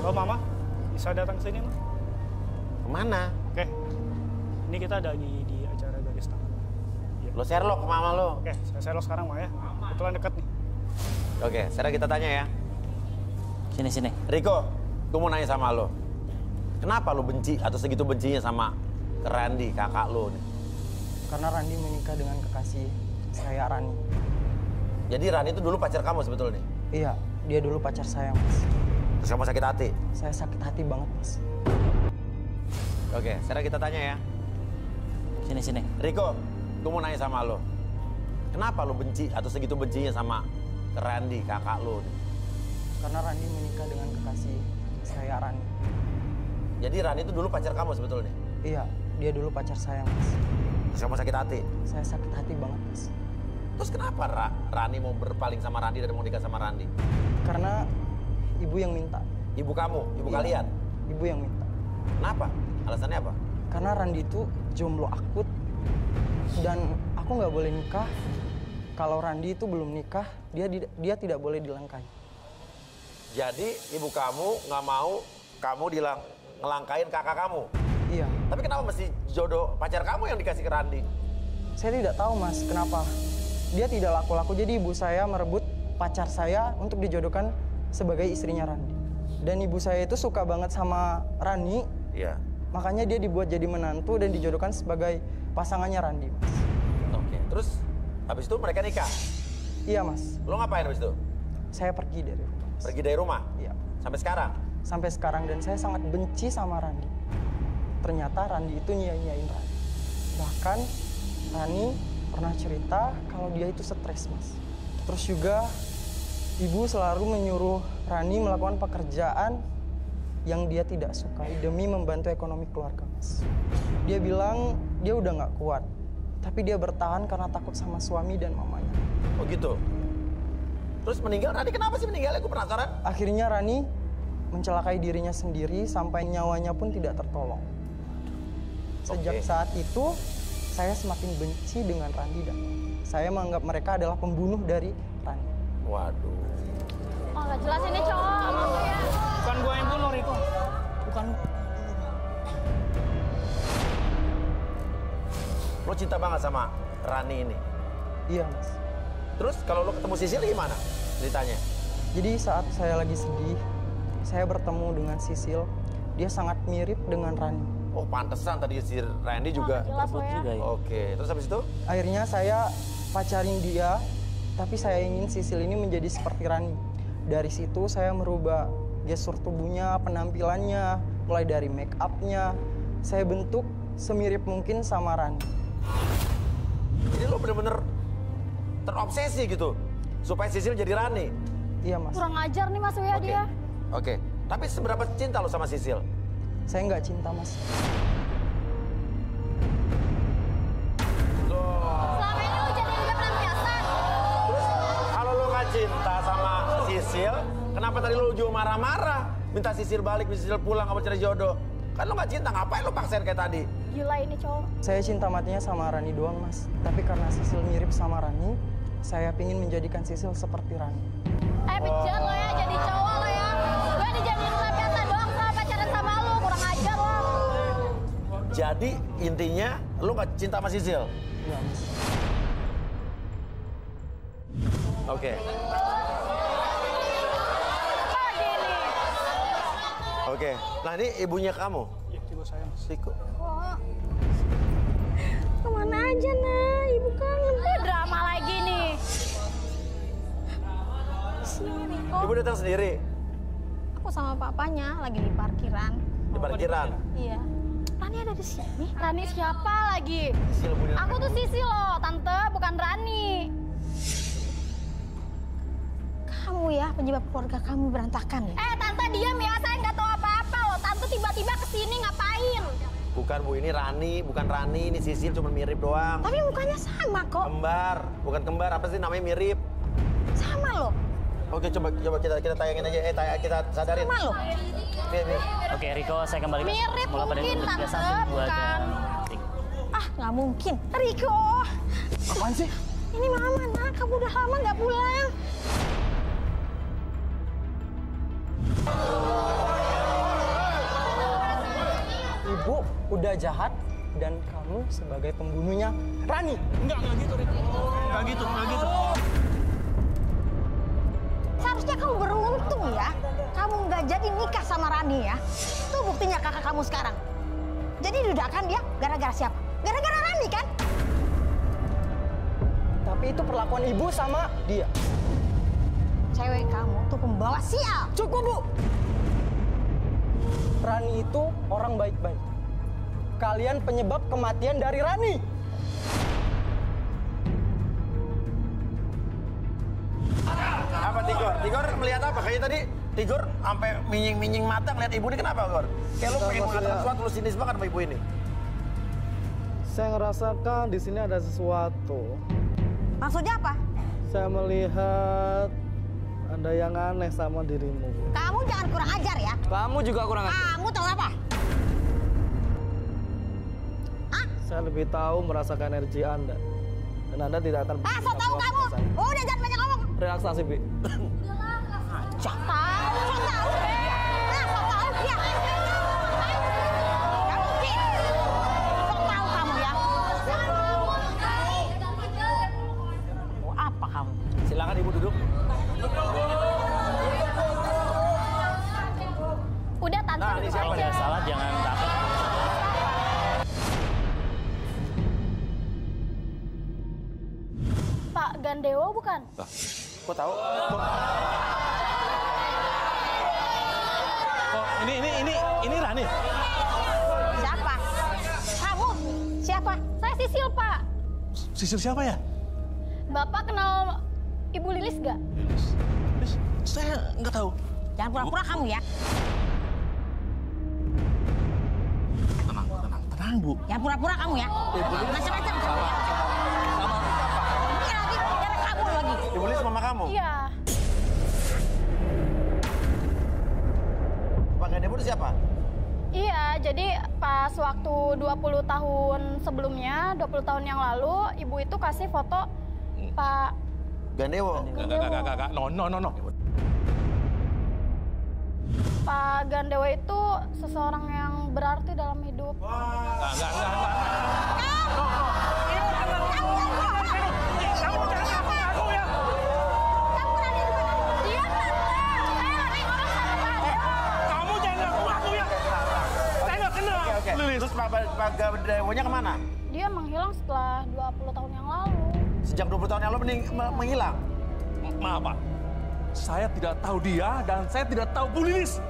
Halo Mama, bisa datang ke sini, Ma? Kemana? Oke, ini kita ada di acara garis tangan. Ya. Lo Sherlock ke mama lo. Oke, saya Sherlock sekarang, Ma ya. Kebetulan deket nih. Oke, sekarang kita tanya ya. Sini. Riko, gue mau nanya sama lo. Kenapa lo benci atau segitu bencinya sama Randy, kakak lo nih? Karena Randy menikah dengan kekasih saya, Rani. Jadi Randy itu dulu pacar kamu sebetulnya? Iya, dia dulu pacar saya, Mas. Terus kamu sakit hati? Saya sakit hati banget, Mas. Oke, sekarang kita tanya ya. Sini. Riko, gue mau nanya sama lo. Kenapa lo benci atau segitu bencinya sama Randy, kakak lo nih? Karena Randy menikah dengan kekasih saya, Rani. Jadi Randy itu dulu pacar kamu sebetulnya? Iya, dia dulu pacar saya, Mas. Terus kamu sakit hati? Saya sakit hati banget, Mas. Terus kenapa Rani mau berpaling sama Randy dan mau nikah sama Randy? Karena ibu yang minta. Ibu kamu? Ibu Iya, kalian? Ibu yang minta. Kenapa? Alasannya apa? Karena Randy itu jomblo akut dan aku nggak boleh nikah. Kalau Randy itu belum nikah, dia tidak boleh dilangkahi. Jadi ibu kamu nggak mau kamu ngelangkain kakak kamu? Iya. Tapi kenapa mesti jodoh pacar kamu yang dikasih ke Randy? Saya tidak tahu, Mas, kenapa. Dia tidak laku-laku, jadi ibu saya merebut pacar saya untuk dijodohkan sebagai istrinya Randy. Dan ibu saya itu suka banget sama Rani, Iya. makanya dia dibuat jadi menantu dan dijodohkan sebagai pasangannya Randy, Mas. Oke. Terus habis itu mereka nikah? Iya, Mas. Lo ngapain habis itu? Saya pergi dari rumah, Mas. Pergi dari rumah? Iya. Sampai sekarang? Sampai sekarang, dan saya sangat benci sama Randy. Ternyata Randy itu nyanyain Rani. Bahkan Rani pernah cerita kalau dia itu stres, Mas. Terus juga ibu selalu menyuruh Rani melakukan pekerjaan yang dia tidak sukai demi membantu ekonomi keluarga, Mas. Dia bilang dia udah nggak kuat, tapi dia bertahan karena takut sama suami dan mamanya. Oh gitu? Terus meninggal, Randy kenapa sih meninggalnya? Gue penasaran. Akhirnya Rani mencelakai dirinya sendiri sampai nyawanya pun tidak tertolong. Sejak saat itu, saya semakin benci dengan Randy dan saya menganggap mereka adalah pembunuh dari Randy. Waduh. Oh, nggak jelas ini cowok sama gue ya. Bukan gue yang bunuh, Riko. Bukan. Lo cinta banget sama Rani ini? Iya, Mas. Terus kalau lo ketemu Sisil gimana ceritanya? Jadi saat saya lagi sedih, saya bertemu dengan Sisil. Dia sangat mirip dengan Rani. Oh pantesan tadi si Randy juga. Jelas lo ya. juga ya. Oke, terus habis itu? Akhirnya saya pacarin dia, tapi saya ingin Sisil ini menjadi seperti Rani. Dari situ saya merubah gestur tubuhnya, penampilannya, mulai dari make up-nya. Saya bentuk semirip mungkin sama Rani. Jadi lo bener-bener terobsesi gitu supaya Sisil jadi Rani? Iya, Mas. Kurang ajar nih Mas Wia dia. Oke. Tapi seberapa cinta lo sama Sisil? Saya nggak cinta, Mas. Selama ini lo jadiin dia pelampiasan. Terus kalau lo nggak cinta sama Sisil, kenapa tadi lo juga marah-marah? Minta Sisil balik, minta Sisil pulang, kamu cari jodoh. Kan lo nggak cinta, ngapain lo paksain kayak tadi? Gila ini cowok. Saya cinta matinya sama Rani doang, Mas. Tapi karena Sisil mirip sama Rani, saya pingin menjadikan Sisil seperti Rani. Bejat lo ya jadi cowok lo ya. Gue dijadiin pelampiasan doang sama pacaran sama lo. Kurang ajar lo. Jadi intinya lo nggak cinta sama Sisil? Iya, Mas. Oke. Lagi nih. Oke. Nah ini ibunya kamu? Iya, ibu saya, Mas. Riko. Kok kemana aja nah? Ibu kangen. Drama lagi nih. Sini Riko. Ibu datang sendiri? Aku sama papanya lagi di parkiran. Di parkiran? Iya. Rani ada di sini. Rani siapa lagi? Sisil punya. Aku tuh Sisi loh, tante, bukan Rani. Kamu ya penyebab keluarga kamu berantakan ya? Tante diam ya, saya nggak tahu apa-apa loh. Tante tiba-tiba kesini ngapain? Bukan Bu, ini Rani, bukan Rani, ini Sisil cuma mirip doang. Tapi mukanya sama kok. Kembar, bukan kembar, apa sih namanya mirip? Sama loh. Oke, coba kita tayangin aja, kita sadarin. Sama loh. Nih. Oke, Riko, saya kembali ke Mirip semula pada mungkin, dulu. Tante, Biasa gua bukan. dan Ah, nggak mungkin. Riko. Apaan sih? Ini mama, nak. Kamu udah lama nggak pulang. udah jahat dan kamu sebagai pembunuhnya Rani. Enggak gitu, Riko. Enggak gitu. Seharusnya kamu beruntung ya. Kamu nggak jadi nikah sama Rani ya. Tuh buktinya kakak kamu sekarang. Jadi dudakan dia gara-gara siapa? Gara-gara Rani kan? Tapi itu perlakuan ibu sama dia. Cewek kamu tuh pembawa sial. Cukup, Bu. Rani itu orang baik-baik. Kalian penyebab kematian dari Rani. Apa Tigor? Tigor melihat apa? Kayaknya tadi Tigor sampai minying-minying mata ngeliat ibu ini kenapa, Gor? Kayak lu pengen mengatakan sesuatu, lu sinis banget sama ibu ini. Saya ngerasakan di sini ada sesuatu. Maksudnya apa? Saya melihat ada yang aneh sama dirimu. Kamu jangan kurang ajar ya. Kamu juga kurang ajar. Kamu tahu apa? Saya lebih tahu merasakan energi Anda. Dan Anda tidak akan So tahu kamu. Udah jangan banyak ngomong. relaksasi, Bi. So tahu. So tahu. Nah, so tahu ya. Kamu Ki. So tahu kamu ya. Mau apa kamu? Silakan ibu duduk. Udah tante. Nah, ini siapa Kalau nih? salah jangan takut. Pak Gandewo bukan? Kok tahu? Oh, ini Rani. Siapa? Kamu? Siapa? Saya Sisil, Pak. Sisil siapa ya? Bapak kenal Ibu Lilis gak? Lilis, saya nggak tahu. Jangan pura-pura kamu ya. Tenang, Bu. Jangan pura-pura kamu ya. Macam-macam kamu ya. Ini lagi gara kamu lagi. Ibu Lis mama kamu? Iya. Pak Gandewo itu siapa? Iya, jadi pas waktu 20 tahun sebelumnya, 20 tahun yang lalu, ibu itu kasih foto Pak Gandewo. Enggak. No. Pak Gandewo itu seseorang yang berarti dalam hidup. Kamu jangan ngaku-ngaku ya. Saya nggak kenal. Oke. Terus Pak Gandewonya kemana? Dia menghilang setelah 20 tahun yang lalu. Sejak 20 tahun yang lalu menghilang. Maaf, Pak. Saya tidak tahu dia dan saya tidak tahu Bu Lilis.